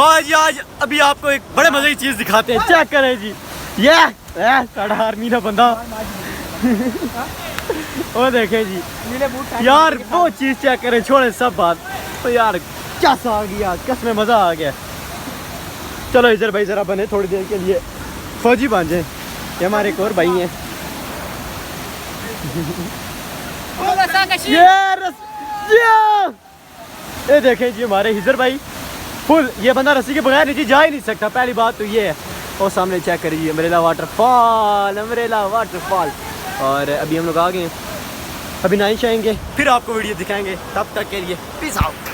आज अभी आपको एक बड़े मजे की चीज दिखाते हैं, चेक करें जी। ये साढ़ा आर्मी ना बंदा वो देखें जी यार, वो चीज चेक करें, छोड़े सब बात। तो यार क्या आ गया, कसम मजा आ गया। चलो इधर भाई जरा बने थोड़ी देर के लिए, फौजी बन जाए। ये हमारे एक और भाई हैं। ये देखें जी हमारे हिजर भाई फुल। ये बंदा रस्सी के बगैर नीचे जा ही नहीं सकता, पहली बात तो ये है। और सामने चेक करिए अम्ब्रेला वाटरफॉल, अम्ब्रेला वाटरफॉल। और अभी हम लोग आ गए हैं, अभी नाइश आएंगे, फिर आपको वीडियो दिखाएंगे। तब तक के लिए पीस आउट।